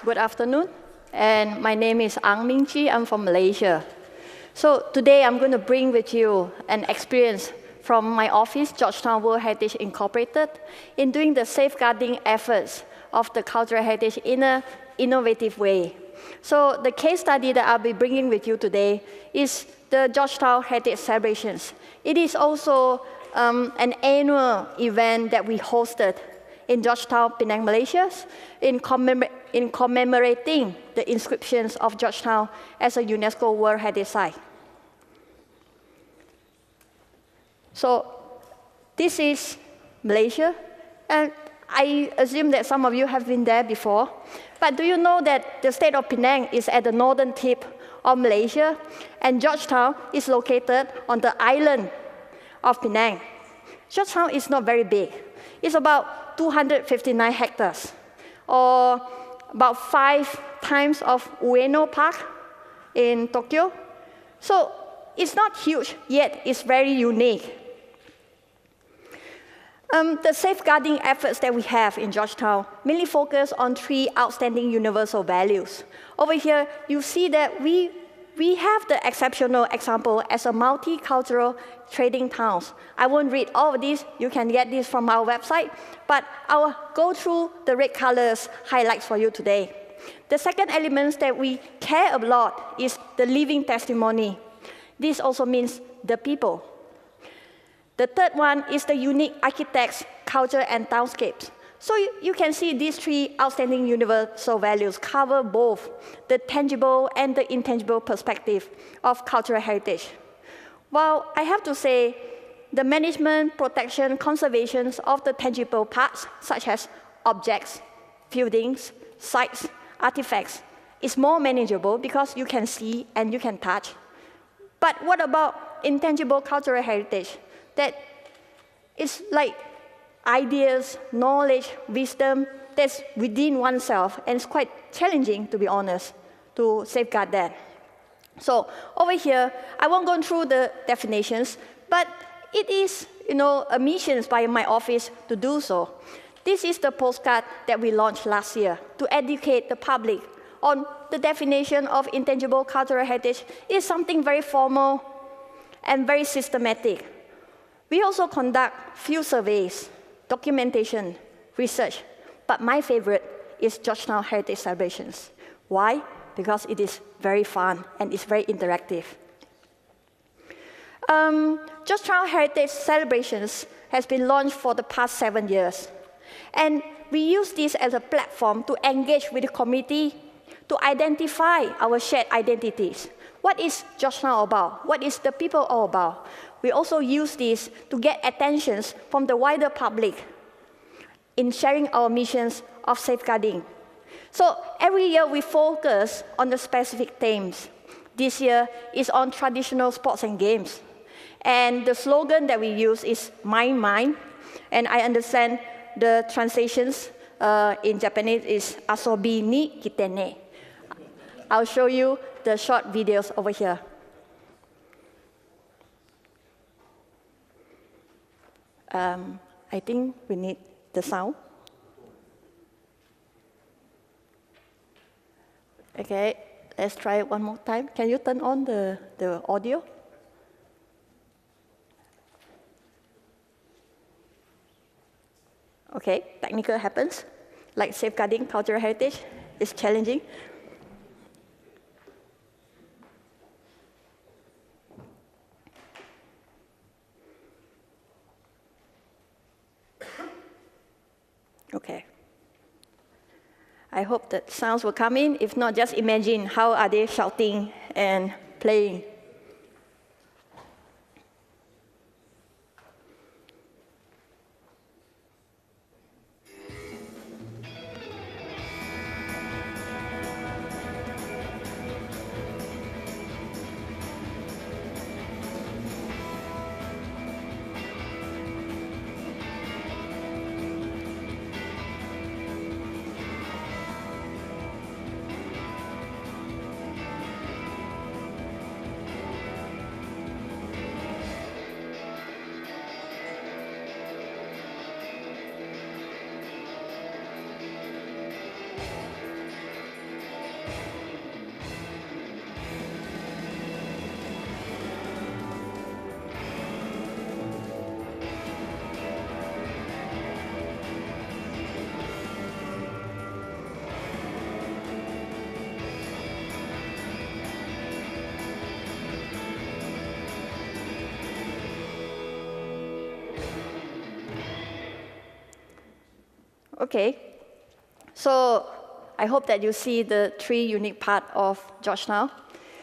Good afternoon, and my name is Ming Chee. I'm from Malaysia. So today I'm going to bring with you an experience from my office, Georgetown World Heritage Incorporated, in doing the safeguarding efforts of the cultural heritage in an innovative way. So the case study that I'll be bringing with you today is the Georgetown Heritage Celebrations. It is also an annual event that we hosted in Georgetown, Penang, Malaysia, in commemorating the inscriptions of Georgetown as a UNESCO World Heritage Site. So this is Malaysia, and I assume that some of you have been there before. But do you know that the state of Penang is at the northern tip of Malaysia, and Georgetown is located on the island of Penang? Georgetown is not very big. It's about 259 hectares, or about 5 times of Ueno Park in Tokyo. So it's not huge, yet it's very unique. The safeguarding efforts that we have in Georgetown mainly focus on 3 outstanding universal values. Over here, you see that we have the exceptional example as a multicultural trading towns. I won't read all of these. You can get this from our website. But I'll go through the red colors highlights for you today. The second element that we care a lot is the living testimony. This also means the people. The third one is the unique architects, culture, and townscapes. So you can see these 3 outstanding universal values cover both the tangible and the intangible perspective of cultural heritage. While I have to say, the management, protection, conservation of the tangible parts, such as objects, buildings, sites, artifacts, is more manageable because you can see and you can touch. But what about intangible cultural heritage? That is like ideas, knowledge, wisdom that's within oneself, and it's quite challenging, to be honest, to safeguard that. So over here, I won't go through the definitions, but it is, a mission by my office to do so. This is the postcard that we launched last year to educate the public on the definition of intangible cultural heritage. It's something very formal and very systematic. We also conduct field surveys, documentation, research, but my favorite is Georgetown Heritage Celebrations. Why? Because it is very fun and it's very interactive. Georgetown Heritage Celebrations has been launched for the past 7 years. And we use this as a platform to engage with the community, to identify our shared identities. What is Georgetown about? What is the people all about? We also use this to get attention from the wider public in sharing our missions of safeguarding. So every year we focus on the specific themes. This year is on traditional sports and games. And the slogan that we use is Mine. And I understand the translations in Japanese is Asobi ni Kitene. I'll show you the short videos over here. I think we need the sound. Okay, let's try it one more time. Can you turn on the audio? Okay, technical happens. Like safeguarding cultural heritage is challenging. Okay. I hope that sounds will come in. If not, just imagine how are they shouting and playing. Okay, so I hope that you see the three unique parts of Georgetown.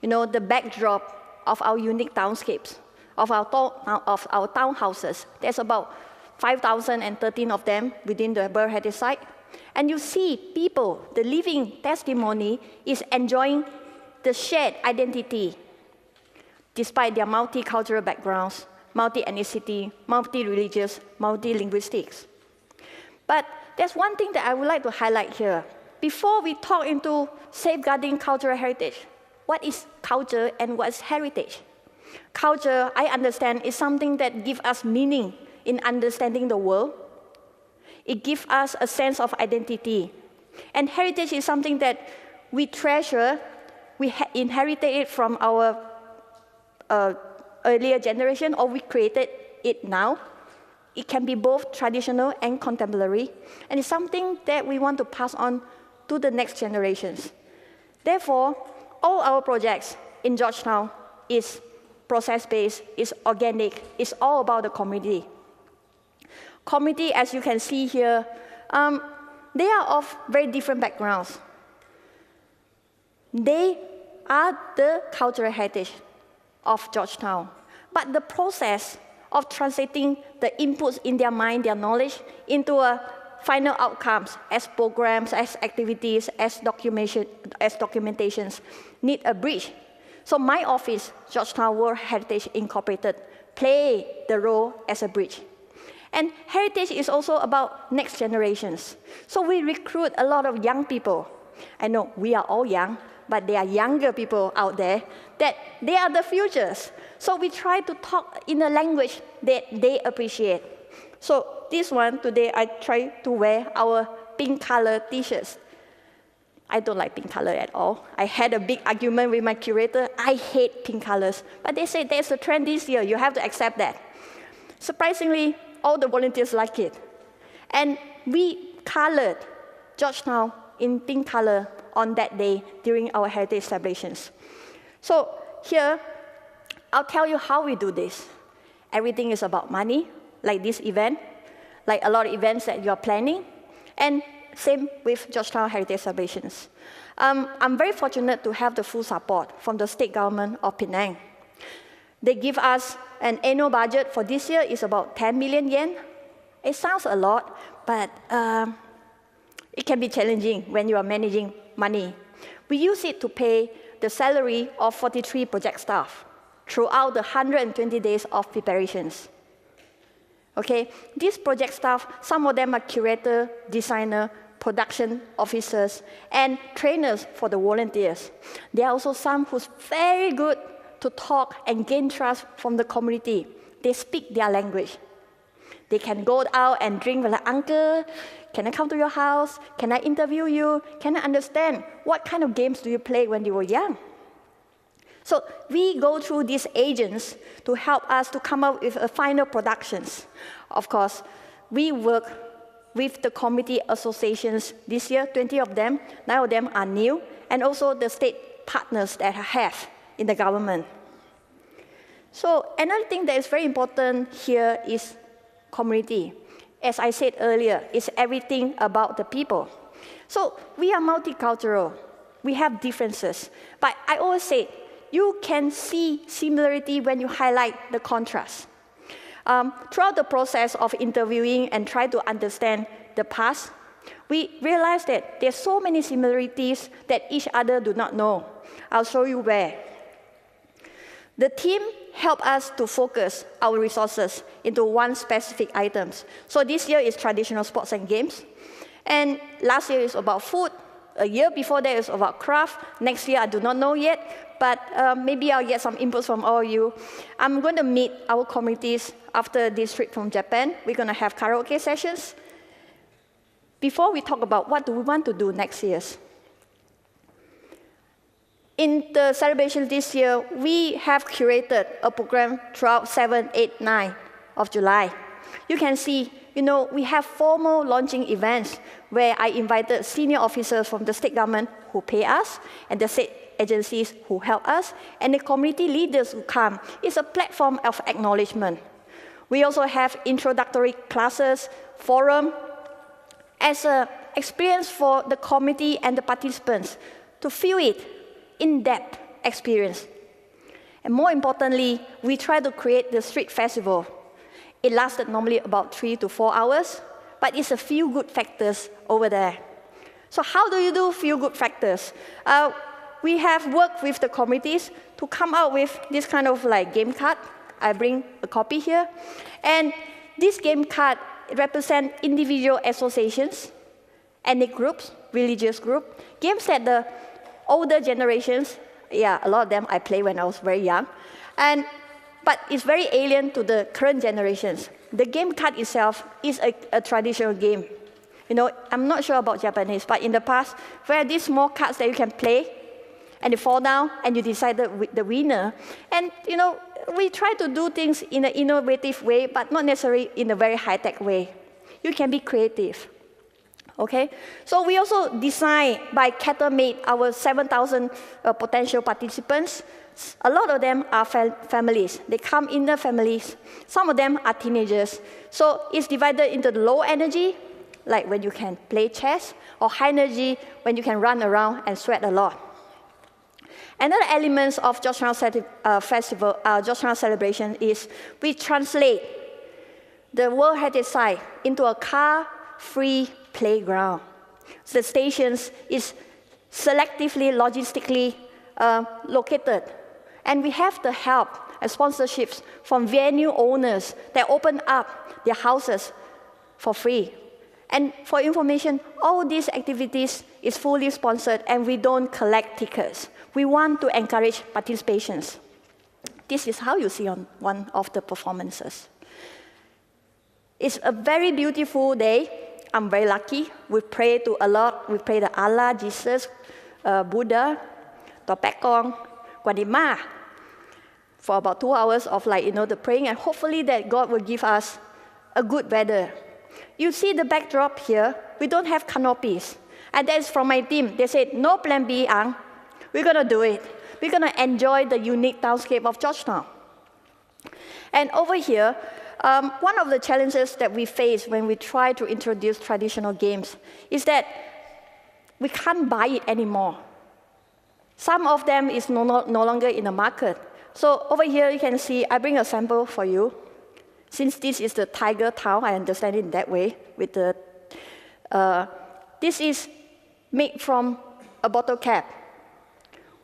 You know, the backdrop of our unique townscapes, of our townhouses. There's about 5,013 of them within the World Heritage Site. And you see people, the living testimony is enjoying the shared identity despite their multicultural backgrounds, multi-ethnicity, multi-religious, multi-linguistics. But there's one thing that I would like to highlight here. Before we talk into safeguarding cultural heritage, what is culture and what is heritage? Culture, I understand, is something that gives us meaning in understanding the world. It gives us a sense of identity. And heritage is something that we treasure. We inherited it from our earlier generation, or we created it now. It can be both traditional and contemporary. And it's something that we want to pass on to the next generations. Therefore, all our projects in Georgetown is process-based, is organic, it's all about the community. Community, as you can see here, they are of very different backgrounds. They are the cultural heritage of Georgetown. But the process of translating the inputs in their mind, their knowledge, into a final outcomes as programs, as activities, as documentations need a bridge. So my office, Georgetown World Heritage Incorporated, play the role as a bridge. And heritage is also about next generations. So we recruit a lot of young people. I know we are all young, but there are younger people out there that they are the futures. So we try to talk in a language that they appreciate. So this one, today I try to wear our pink color t-shirts. I don't like pink color at all. I had a big argument with my curator. I hate pink colors. But they said there's a trend this year. You have to accept that. Surprisingly, all the volunteers like it. And we colored Georgetown in pink color on that day during our heritage celebrations. So here, I'll tell you how we do this. Everything is about money, like this event, like a lot of events that you're planning, and same with Georgetown Heritage Celebrations. I'm very fortunate to have the full support from the state government of Penang. They give us an annual budget for this year is about 10 million yen. It sounds a lot, but it can be challenging when you are managing money. We use it to pay the salary of 43 project staff throughout the 120 days of preparations. Okay, these project staff, some of them are curator, designer, production officers, and trainers for the volunteers. There are also some who's very good to talk and gain trust from the community. They speak their language. They can go out and drink with like, uncle, can I come to your house? Can I interview you? Can I understand what kind of games do you play when you were young? So we go through these agents to help us to come up with a final productions. Of course, we work with the community associations this year, 20 of them, 9 of them are new, and also the state partners that I have in the government. So another thing that is very important here is community. As I said earlier, it's everything about the people. So we are multicultural. We have differences. But I always say, you can see similarity when you highlight the contrast. Throughout the process of interviewing and try to understand the past, we realized that there's so many similarities that each other do not know. I'll show you where. The team helped us to focus our resources into one specific items. So this year is traditional sports and games. And last year is about food. A year before that is about craft. Next year I do not know yet, but maybe I'll get some inputs from all of you. I'm going to meet our communities after this trip from Japan. We're going to have karaoke sessions. Before we talk about what do we want to do next year. In the celebration this year, we have curated a program throughout 7, 8, 9 of July. You can see, we have formal launching events where I invited senior officers from the state government who pay us, and the state agencies who help us, and the community leaders who come. It's a platform of acknowledgement. We also have introductory classes, forum, as an experience for the committee and the participants to feel it in-depth experience. And more importantly, we try to create the street festival. It lasted normally about 3 to 4 hours, but it's a feel-good factors over there. So how do you do feel-good factors? We have worked with the committees to come out with this kind of like game card. I bring a copy here. And this game card represents individual associations, ethnic groups, religious groups, games that the older generations, yeah, a lot of them I played when I was very young, but it's very alien to the current generations. The game card itself is a traditional game. You know, I'm not sure about Japanese, but in the past, there are these small cards that you can play, and they fall down, and you decide the winner. And you know, we try to do things in an innovative way, but not necessarily in a very high-tech way. You can be creative. Okay? So we also design by tailor-made our 7,000 potential participants. A lot of them are families. They come in the families. Some of them are teenagers. So it's divided into the low energy, like when you can play chess, or high energy, when you can run around and sweat a lot. Another element of Georgetown Festival, Georgetown celebration is we translate the World Heritage Site into a car-free playground. The stations is selectively, logistically located. And we have the help and sponsorships from venue owners that open up their houses for free. And for information, all these activities is fully sponsored, and we don't collect tickets. We want to encourage participations. This is how you see on one of the performances. It's a very beautiful day. I'm very lucky. We pray to a lot. We pray to Allah, Jesus, Buddha, Topekong, Guadima, for about 2 hours of the praying, and hopefully that God will give us a good weather. You see the backdrop here. We don't have canopies. And that's from my team. They said, no plan B, Ang. We're going to do it. We're going to enjoy the unique townscape of Georgetown. And over here, one of the challenges that we face when we try to introduce traditional games is that we can't buy it anymore. Some of them is no longer in the market. So over here, you can see, I bring a sample for you. Since this is the tiger town, I understand it that way. With the, this is made from a bottle cap.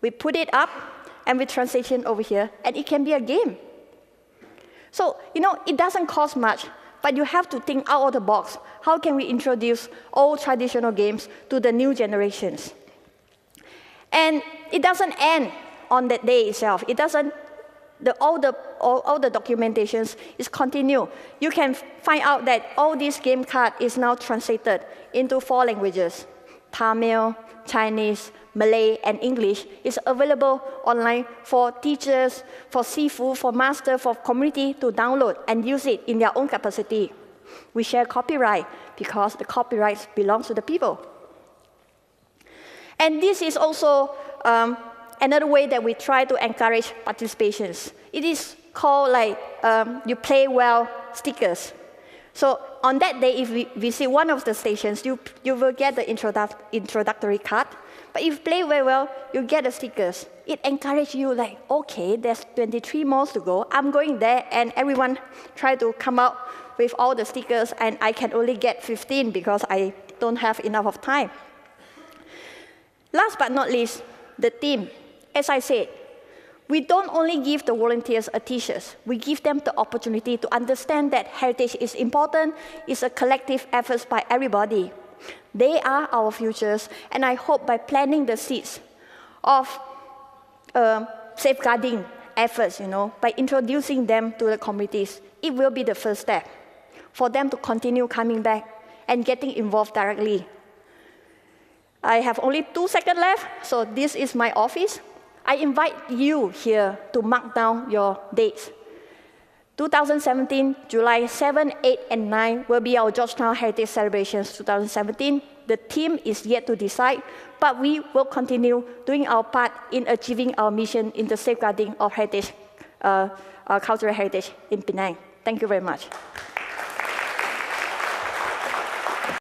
We put it up, and we transition over here, and it can be a game. So, it doesn't cost much, but you have to think out of the box. How can we introduce old traditional games to the new generations? And it doesn't end on that day itself. It doesn't, all the documentations is continue. You can find out that all this game card is now translated into 4 languages. Tamil, Chinese, Malay, and English is available online for teachers, for Sifu, for master, for community to download and use it in their own capacity. We share copyright because the copyright belongs to the people. And this is also another way that we try to encourage participations. It is called you play well stickers. So on that day, if we visit one of the stations, you will get the introductory card. But if you play very well, you get the stickers. It encourages you okay, there's 23 malls to go. I'm going there, and everyone try to come out with all the stickers, and I can only get 15 because I don't have enough of time. Last but not least, the team. As I said, we don't only give the volunteers a t-shirt. We give them the opportunity to understand that heritage is important. It's a collective effort by everybody. They are our futures, and I hope by planting the seeds of safeguarding efforts, by introducing them to the communities, it will be the first step for them to continue coming back and getting involved directly. I have only 2 seconds left, so this is my office. I invite you here to mark down your dates. 2017, July 7, 8, and 9 will be our Georgetown Heritage Celebrations 2017. The theme is yet to decide, but we will continue doing our part in achieving our mission in the safeguarding of heritage, cultural heritage in Penang. Thank you very much.